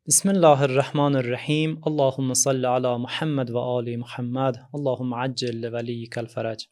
Bismillahirrahmanirrahim. Allahümme salli ala Muhammed və ali Muhammed. Allahümme accil li veliyyikəl fərəc.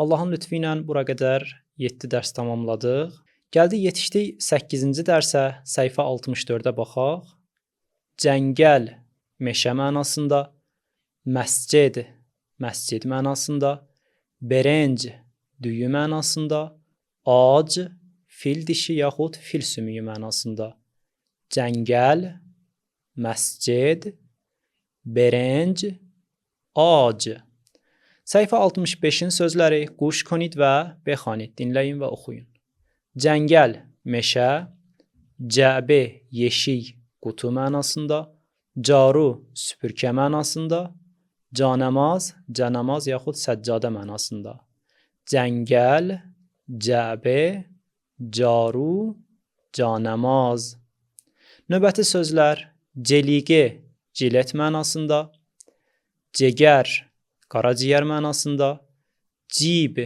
Allahın lütfü ilə bura qədər 7 dərs tamamladıq. Gəldik, yetişdik 8-ci dərsə, səhifə 64-ə baxaq. Cəngəl, meşə mənasında, məscid, məscid mənasında, berenc, düyü mənasında, ac, fil dişi yaxud fil sümüyü mənasında. Cəngəl, məscid, berenc, ac. Səhifə 65-in sözləri quş konid və bexanid. Dinləyin və oxuyun. Cəngəl, meşə, cəbi, yeşik, qutu mənasında, caru, süpürkə mənasında, canəmaz, cənəmaz yaxud səccadə mənasında. Cəngəl, cəbi, caru, canəmaz. Növbəti sözlər celiqe, cilet mənasında, cegər, qaraciyər mənasında, cib,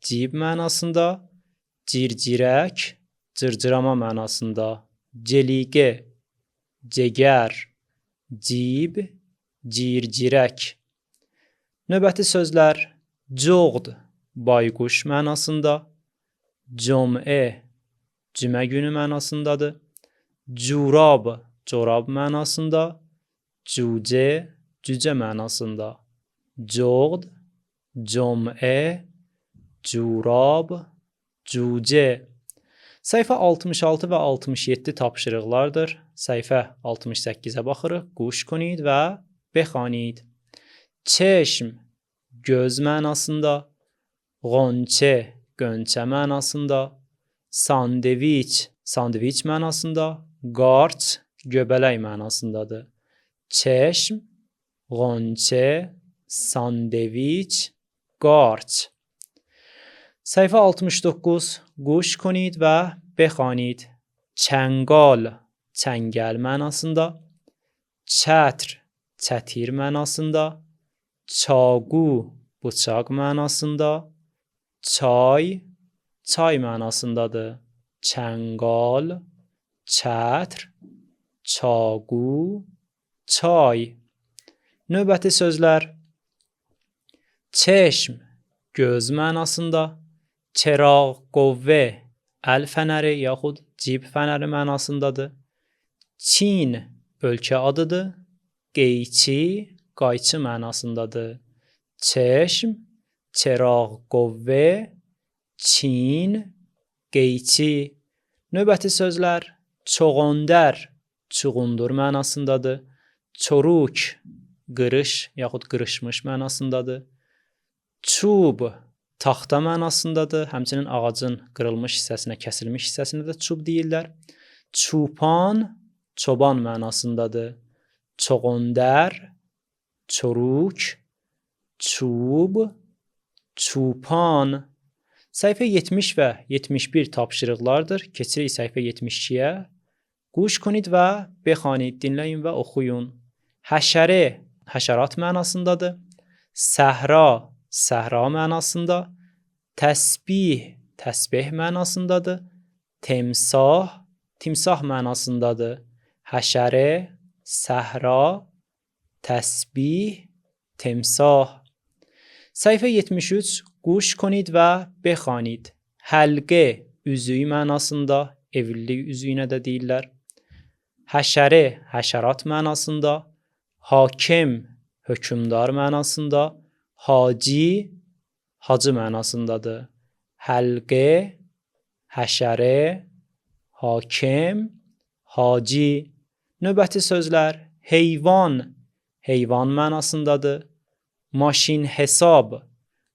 cib mənasında, circirək, cırcırama mənasında. Celiqe, cegər, cib, circirək. Növbəti sözlər coğd, bayquş mənasında, cümə, cümə günü mənasındadır. Curab, corab mənasında, cücə, cücə mənasında. Coğd, cümə, curab, cücə. Səhifə 66 və 67 tapşırıqlardır. Səhifə 68-ə baxırıq. Quş konid və bexanid. Çeşm, göz mənasında, qonçə, gönçə mənasında, sandviç, sandviç mənasında, qarç, göbələk mənasındadır. Çeşm, qonçə, sandviç, qarç. Səhifə 69, quş konid və bexanid. Çənqal, çəngəl mənasında, çətr, çətir mənasında, çaqu, bıçaq mənasında, çay, çay mənasındadır. Çənqal, çətr, çaqu, çay. Növbəti sözlər çeşm, göz mənasında, çeraq qovvə, əl fənəri yaxud cib fənəri mənasındadır. Çin, ölkə adıdır. Qeyçi, qayçı mənasındadır. Çeşm, çeraq qovvə, Çin, qeyçi. Növbəti sözlər çoğondər, çuğundur mənasındadır. Çoruk, qırış yaxud qırışmış mənasındadır. Çub, taxta mənasındadır. Həmçinin ağacın qırılmış hissəsinə, kəsilmiş hissəsinə də çub deyirlər. Çupan, çoban mənasındadır. Çoğondər, çoruk, çub, çupan. Səhifə 70 və 71 tapşırıqlardır. Keçirik səhifə 72-yə. Quş konid və bexanid. Dinləyin və oxuyun. Həşərə, həşərat mənasındadır. Səhra, səhra mənasında. Təsbih, təsbih mənasındadır. Timsah, timsah mənasındadır. Həşərə, səhra, təsbih, timsah. Səhifə 73, quş konid və bexanid. Həlqə, üzük mənasında, evlilik üzüyünə də deyirlər. Həşərə, həşərat mənasında. Hakim, hökmdar mənasında. Haci, hacı mənasındadır. Həlqə, həşərə, hakim, haci. Növbəti sözlər heyvan, heyvan mənasındadır. Maşin hesab,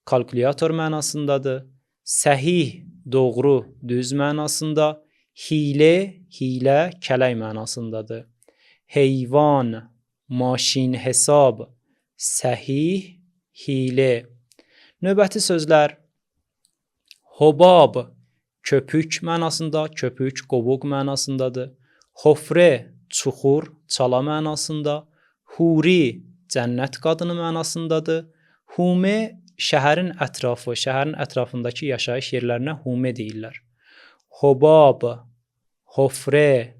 kalkulyator mənasındadır. Səhih, doğru, düz mənasında. Hilə, hilə, kələk mənasındadır. Heyvan, maşin hesab, səhih, hilə. Növbəti sözlər hobab, köpük mənasında, köpük, qovuq mənasındadır. Hofrə, çuxur, çala mənasında. Huri, cənnət qadını mənasındadır. Humə, şəhərin ətrafı, şəhərin ətrafındakı yaşayış yerlərinə humə deyirlər. Hobab, hofrə,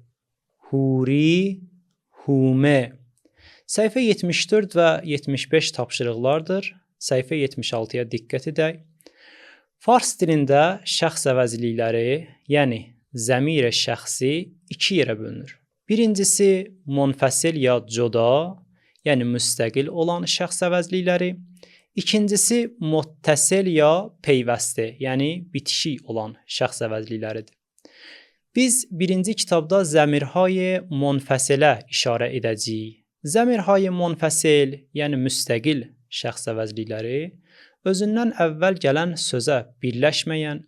huri, Hume. Səhifə 74 və 75 tapşırıqlardır. Səhifə 76-ya diqqət edək. Fars dilində şəxs əvəzlikləri, yəni zəmir şəxsi iki yerə bölünür. Birincisi munfəsil ya coda, yəni müstəqil olan şəxs əvəzlikləri. İkincisi muttasil ya peyvəsti, yəni bitişik olan şəxs əvəzlikləridir. Biz birinci kitabda zəmirhay munfəsilə işarə edəcəyik. Zəmirhay munfəsil, yəni müstəqil şəxs əvəzlikləri özündən əvvəl gələn sözə birləşməyən,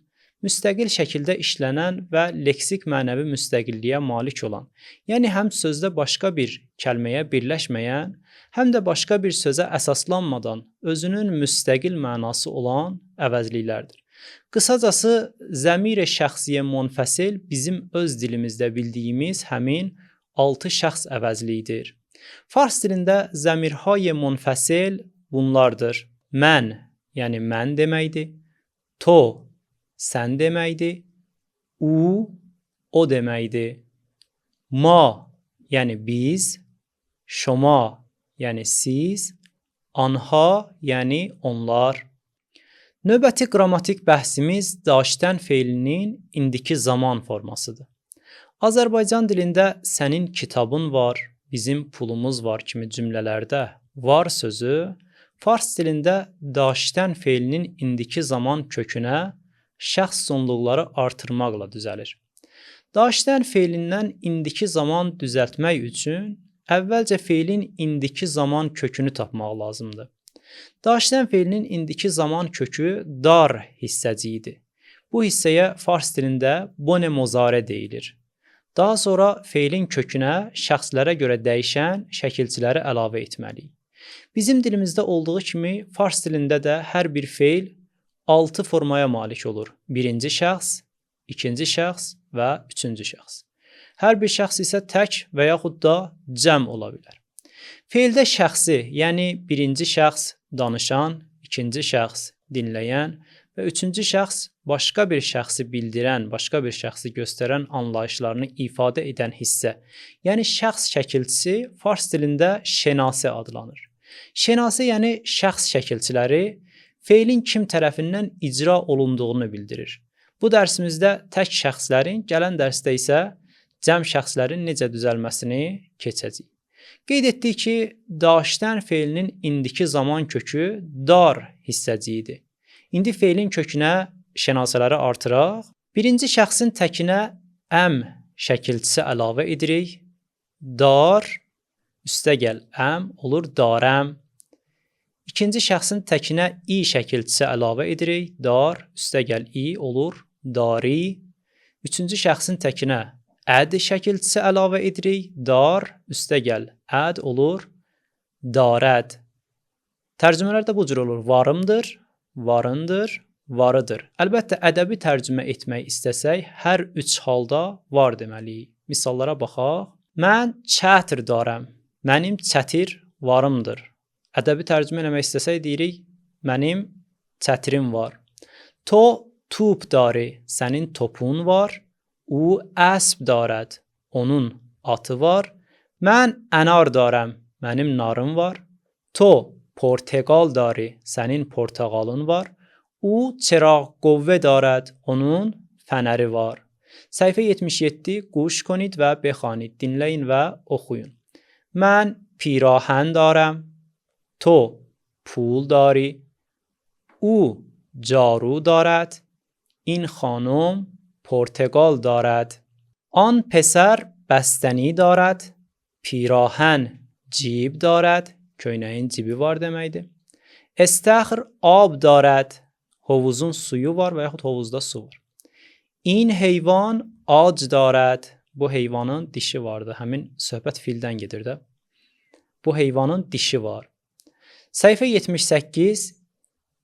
müstəqil şəkildə işlənən və leksik mənəvi müstəqilliyə malik olan, yəni həm sözdə başqa bir kəlməyə birləşməyən, həm də başqa bir sözə əsaslanmadan özünün müstəqil mənası olan əvəzliklərdir. Qısacası, zəmir şəxsiyə munfəsil bizim öz dilimizdə bildiyimiz həmin 6 şəxs əvəzliyidir. Fars dilində zəmirhay munfəsil bunlardır. Mən, yəni mən deməkdir. To, sən deməkdir. O deməkdir. Ma, yəni biz. Şoma, yəni siz. Anha, yəni onlar. Növbəti qrammatik bəhsimiz daştən feilinin indiki zaman formasıdır. Azərbaycan dilində sənin kitabın var, bizim pulumuz var kimi cümlələrdə var sözü, Fars dilində daştən feilinin indiki zaman kökünə şəxs sonluqları artırmaqla düzəlir. Daştən feilindən indiki zaman düzəltmək üçün əvvəlcə feilin indiki zaman kökünü tapmaq lazımdır. Daştən feilinin indiki zaman kökü dar hissəciyidir. Bu hissəyə fars dilində bone mozare deyilir. Daha sonra feilin kökünə şəxslərə görə dəyişən şəkilçiləri əlavə etməliyik. Bizim dilimizdə olduğu kimi fars dilində də hər bir feil 6 formaya malik olur. Birinci şəxs, ikinci şəxs və üçüncü şəxs. Hər bir şəxs isə tək və yaxud da cəm ola bilər. Feildə şəxsi, yəni birinci şəxs danışan, ikinci şəxs dinləyən və üçüncü şəxs başqa bir şəxsi bildirən, başqa bir şəxsi göstərən anlayışlarını ifadə edən hissə, yəni şəxs şəkilçisi fars dilində şenasi adlanır. Şenasi, yəni şəxs şəkilçiləri feilin kim tərəfindən icra olunduğunu bildirir. Bu dərsimizdə tək şəxslərin, gələn dərsdə isə cəm şəxslərin necə düzəlməsini keçəcəyik. Qeyd etdik ki, daştən feilinin indiki zaman kökü dar hissəciyidir. İndi feilin kökünə şənasələri artıraq. Birinci şəxsin təkinə əm şəkilçisi əlavə edirik. Dar, üstəgəl əm olur darəm. İkinci şəxsin təkinə i şəkilçisi əlavə edirik. Dar, üstəgəl i olur dari. Üçüncü şəxsin təkinə əd şəkilçisi əlavə edirik. Dar, üstəgəl əd olur darəd. Tərcümələr də bu cür olur. Varımdır, varındır, varıdır. Əlbəttə, ədəbi tərcümə etmək istəsək, hər üç halda var deməliyik. Misallara baxaq. Mən çətir darəm. Mənim çətir varımdır. Ədəbi tərcümə eləmək istəsək deyirik, mənim çətirim var. To tup dari. Sənin topun var. O əsb darəd. Onun atı var. Mən ənar darəm. Mənim narım var. To porteqal dari. Sənin portağalın var. O çıraq qovve darəd. Onun fənəri var. Səhifə 77 quş konid və bexanid. Dinləyin və oxuyun. Mən pirahən darəm. To pul dari. O caru darəd. این خانم پرتقال دارد. آن پسر بستنی دارد. پیراهن جیب دارد. köynəyin cibi var deməkdir. استخر آب دارد. Hovuzun suyu var və yaxud hovuzda su var. این heyvan ac دارد. Bu heyvanın dişi vardı. Həmin söhbət fildən gedir də. Bu heyvanın dişi var. Səhifə 78.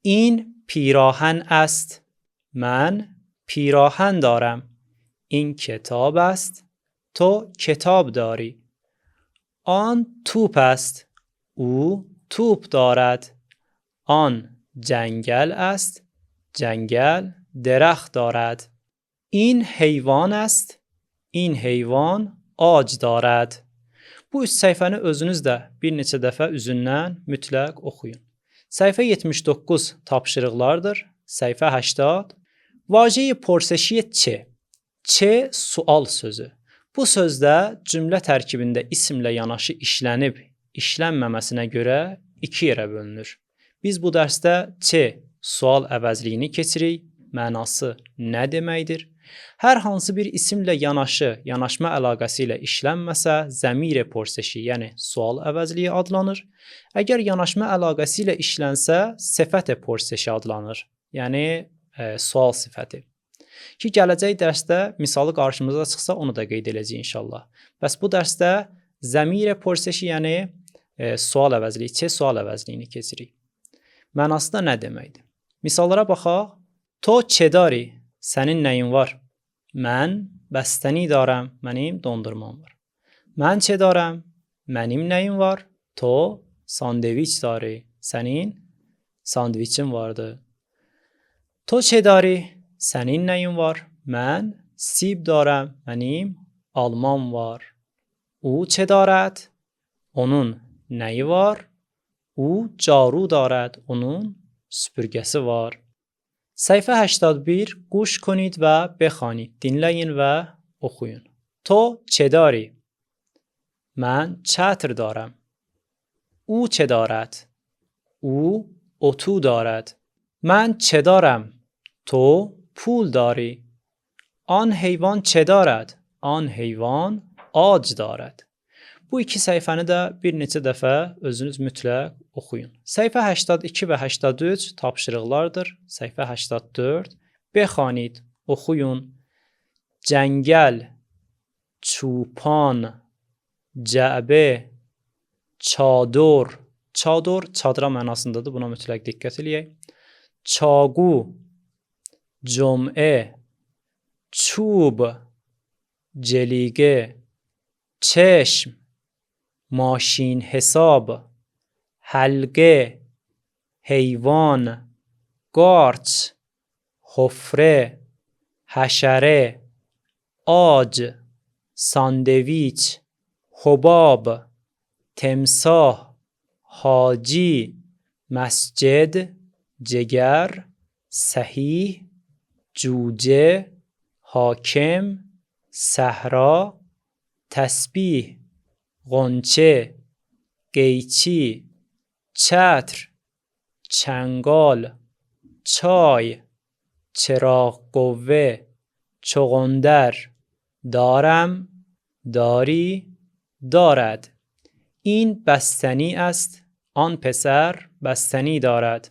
این پیراهن است. من پیراهن دارم. این کتاب است. تو کتاب داری. آن توپ است. او توپ دارد. آن جنگل است. جنگل درخت دارد. این حیوان است. این حیوان عاج دارد. Bu üç səhifəni özünüz də bir neçə dəfə üzündən mütləq oxuyun. Səhifə 79 tapşırıqlardır. Səhifə 80. Vaje-i پرسشی çe. Çe sual sözü. Bu sözdə cümlə tərkibində ismlə yanaşı işlənib, işlənməməsinə görə iki yerə bölünür. Biz bu dərsdə çe sual əvəzliyini keçirik. Mənası nə deməkdir? Hər hansı bir isimlə yanaşı, yanaşma əlaqəsi ilə işlənməsə, zəmir-i پرسشی, yəni sual əvəzliyi adlanır. Əgər yanaşma əlaqəsi ilə işlənsə, sifət-i پرسشی adlanır. Yəni sual sifəti. Ki gələcək dərsdə misalı qarşımıza çıxsa onu da qeyd edəcəyik inşallah. Bəs bu dərsdə zəmir-i پرسشی, yəni sual əvəzliyi, çe sual əvəzliyini keçirik. Mənası da nə deməkdir? Misallara baxaq. To çe dari? Sənin nəyin var? Mən bəstəni darəm, mənim dondurmam var. Mən çe darəm? Mənim nəyim var? To sandviç dari? Sənin sandviçin vardı. To çe dari? Sənin nəyin var? Mən sib darəm, mənim almam var. O çe darad? Onun nəyi var? O caru darad, onun süpürgəsi var. Səhifə 81 quş konid və bexanid. Dinləyin və oxuyun. To çe dari? Mən çətr darəm. O çe darad? O otu darad. Mən çe darəm? To pul dari. An heyvan çe darad? An heyvan ağac darad. Bu iki səhifəni də bir neçə dəfə özünüz mütləq oxuyun. Səhifə 82 və 83 tapşırıqlardır. Səhifə 84. Bexanid, oxuyun. Cəngəl, çupan, cəbə, çadur. Çadur, çadıra mənasındadır. Buna mütləq diqqət eləyək. Çaqu, cümə, çub, cəliqə, çeşm, ماشین حساب، حلقه، حیوان، قارچ، حفره، حشره، آج، ساندویچ، حباب، تمساح، حاجی، مسجد، جگر، صحیح، جوجه، حاکم، صحرا، تسبیح، غنچه، قیچی، چتر، چنگال، چای، چراغ قوه، چغندر، دارم، داری، دارد. این بستنی است. آن پسر بستنی دارد.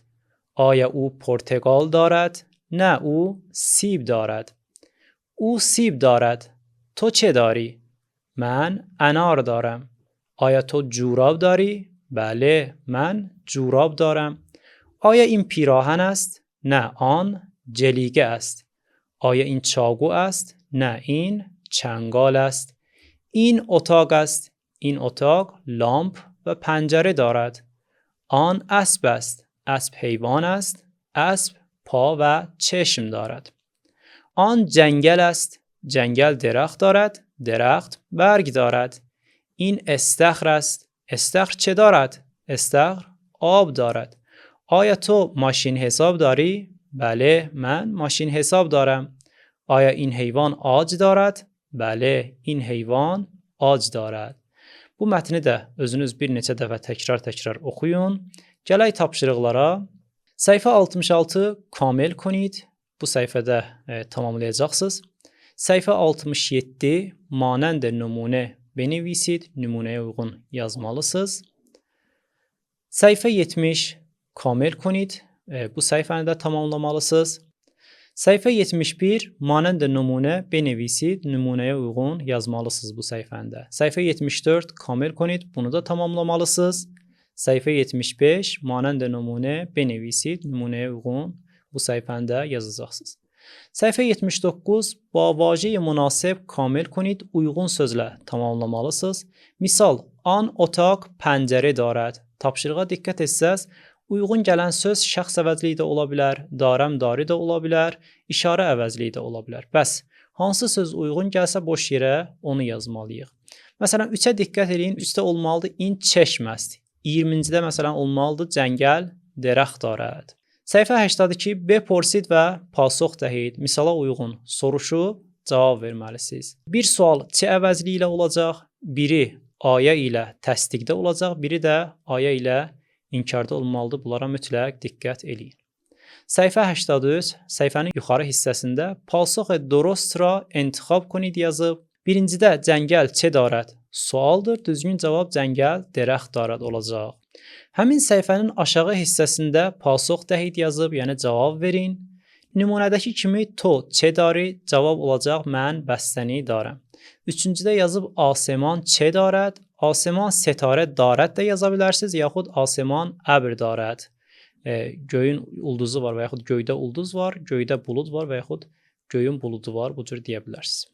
آیا او پرتقال دارد؟ نه، او سیب دارد. او سیب دارد. تو چه داری؟ من انار دارم. آیا تو جوراب داری؟ بله، من جوراب دارم. آیا این پیراهن است؟ نه، آن جلیقه است. آیا این چاقو است؟ نه، این چنگال است. این اتاق است. این اتاق لامپ و پنجره دارد. آن اسب است. اسب حیوان است. اسب پا و چشم دارد. آن جنگل است. جنگل درخت دارد. درخت برگ دارد. این استخر است. استخر چه دارد؟ استخر آب دارد. آیا تو ماشین حساب داری؟ بله، من ماشین حساب دارم. آیا این حیوان ağac دارد؟ بله، این حیوان ağac دارد. Bu mətni də özünüz bir neçə dəfə təkrar oxuyun. Gələk tapşırıqlara. Səhifə 66 kamil konid. Bu səhifədə tamamlayacaqsınız. Səhifə 67 manənd nümunə benəvisid. Nümunəyə uyğun yazmalısınız. Səhifə 70 kamil konid. Bu səhifəni də tamamlamalısınız. Səhifə 71 manənd nümunə benəvisid. Nümunəyə uyğun yazmalısınız bu səhifəndə. Səhifə 74 kamil konid. Bunu da tamamlamalısınız. Səhifə 75 manənd nümunə benəvisid. Nümunəyə uyğun bu səhifəndə yazacaqsınız. Səhifə 79 با واژه مناسب kamil konid uyğun sözlə tamamlamalısınız. Misal, an otaq pəncərə darad. Tapşırığa diqqət etsəz, uyğun gələn söz şəxs əvəzliyi də ola bilər, darəm, dari də ola bilər, işarə əvəzliyi də ola bilər. Bəs hansı söz uyğun gəlsə boş yerə onu yazmalıyıq. Məsələn 3-ə diqqət edin. 3-də olmalıdır in çeşməst. 20-cidə məsələn olmalıdır cəngəl dərəxt darad. Səhifə 82 B porsid və pasoq dəhid. Misala uyğun soruşub cavab verməlisiniz. Bir sual C əvəzli ilə olacaq, biri aya ilə təsdiqdə olacaq, biri də aya ilə inkarda olmalıdır. Bunlara mütləq diqqət edin. Səhifə 83, səhifənin yuxarı hissəsində pasoq dorostra intixab konid yazıb. Birincidə cəngəl çə darad sualdır. Düzgün cavab cəngəl dərəxt darad olacaq. Həmin səhifənin aşağı hissəsində pasoq dəhid yazıb, yəni cavab verin. Nümunədəki kimi to çə dari cavab olacaq mən bəstəni darəm. Üçüncüdə yazıb aseman çə darad, aseman setarə darad da yaza bilərsiniz, yaxud aseman əbr darad. Göyün ulduzu var və yaxud göydə ulduz var, göydə bulud var və yaxud göyün buludu var, bu cür deyə bilərsiniz.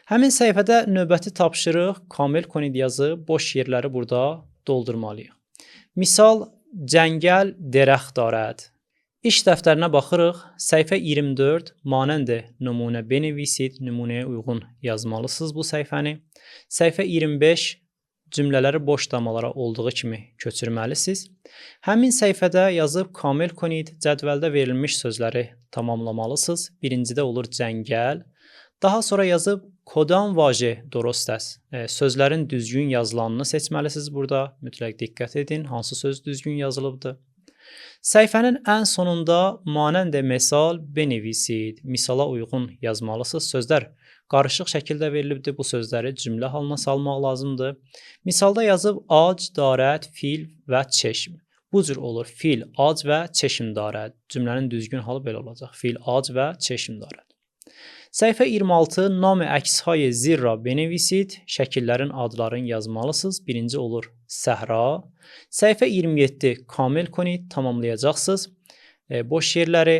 Həmin səhifədə növbəti tapşırıq kamil konid yazıb, boş yerləri burada doldurmalıyıq. Misal, cəngəl dərəxt darad. İş dəftərinə baxırıq. Səhifə 24 manəndə nümunə benəvisid, nümunəyə uyğun yazmalısınız bu səhifəni. Səhifə 25 cümlələri boş damalara olduğu kimi köçürməlisiniz. Həmin səhifədə yazıb kamil konid cədvəldə verilmiş sözləri tamamlamalısınız. Birincidə olur cəngəl. Daha sonra yazıb kodan vaje dorost əst. Sözlərin düzgün yazılanını seçməlisiniz burada. Mütləq diqqət edin, hansı söz düzgün yazılıbdır. Səhifənin ən sonunda manəndə misal benəvisid. Misala uyğun yazmalısınız. Sözlər qarışıq şəkildə verilibdir. Bu sözləri cümlə halına salmaq lazımdır. Misalda yazıb ac, darət, fil və çeşm. Bu cür olur. Fil, ac və çeşm darət. Cümlənin düzgün halı belə olacaq. Fil, ac və çeşm darət. Səhifə 26 nam-ı əkshay zirra benəvisid. Şəkillərin adlarını yazmalısınız. Birinci olur səhra. Səhifə 27 kamil konid tamamlayacaqsınız. Boş yerləri.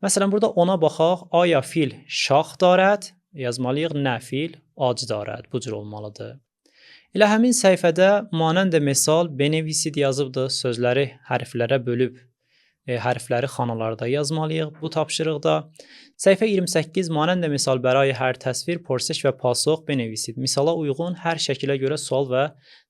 Məsələn burada ona baxaq. Aya fil şax darət yazmalıyıq. Nə fil ac darət. Bu cür olmalıdır. Elə həmin səhifədə manəndə misal benəvisid yazıbdır. Sözləri hərflərə bölüb hərfləri xanalarda yazmalıyıq bu tapşırıqda. Səhifə 28 manəndə misal bəray hər təsvir, porseş və pasoq benəvisid. Misala uyğun hər şəkilə görə sual və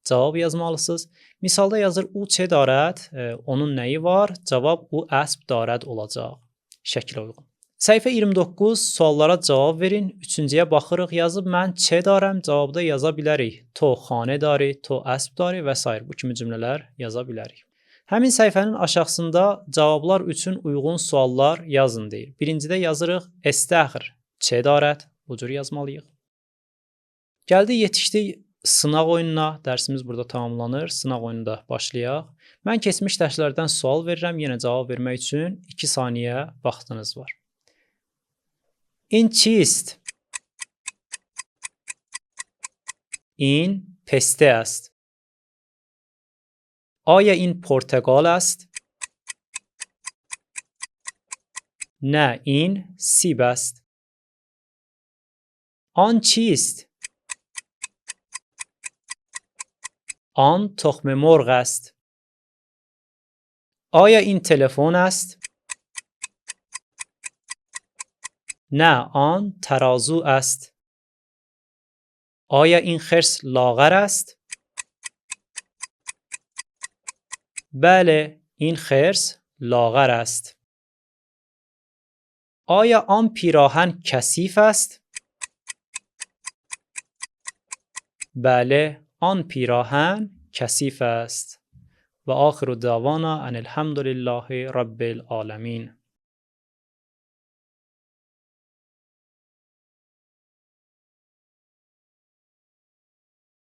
cavab yazmalısınız. Misalda yazır u çə darət, onun nəyi var? Cavab u əsb darət olacaq. Şəkilə uyğun. Səhifə 29 suallara cavab verin. Üçüncüyə baxırıq. Yazıb mən çə darəm, cavabda yaza bilərik. To xanə dari, to əsb dari və s. Bu kimi cümlələr yaza bilərik. Həmin səhifənin aşağısında cavablar üçün uyğun suallar yazın deyir. Birincidə yazırıq estəxir, çə darət, bu cür yazmalıyıq. Gəldi yetişdik sınaq oyununa, dərsimiz burada tamamlanır. Sınaq oyununda başlayaq. Mən keçmiş dərslərdən sual verirəm, yenə cavab vermək üçün 2 saniyə vaxtınız var. In çist? In peste است. آیا این پرتقال است؟ نه این سیب است. آن چیست؟ آن تخم مرغ است. آیا این تلفن است؟ نه آن ترازو است. آیا این خرس لاغر است؟ بله این خرس لاغر است. آیا آن پیراهن کثیف است؟ بله آن پیراهن کثیف است. و آخر دعوانا ان الحمد لله رب العالمین.